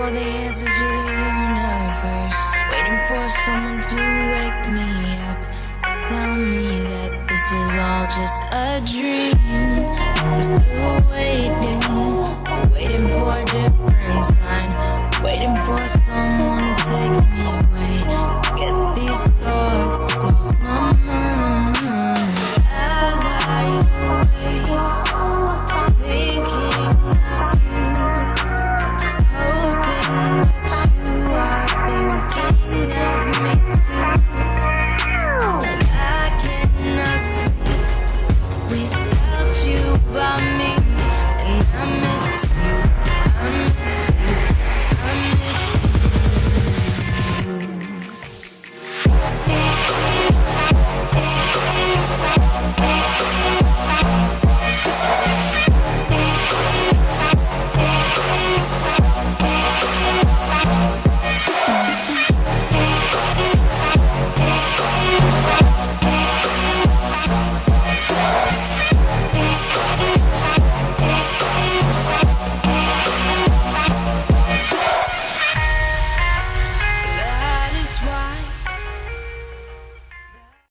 all the answers to the universe. Waiting for someone to wake me up. Tell me that this is all just a dream. I'm still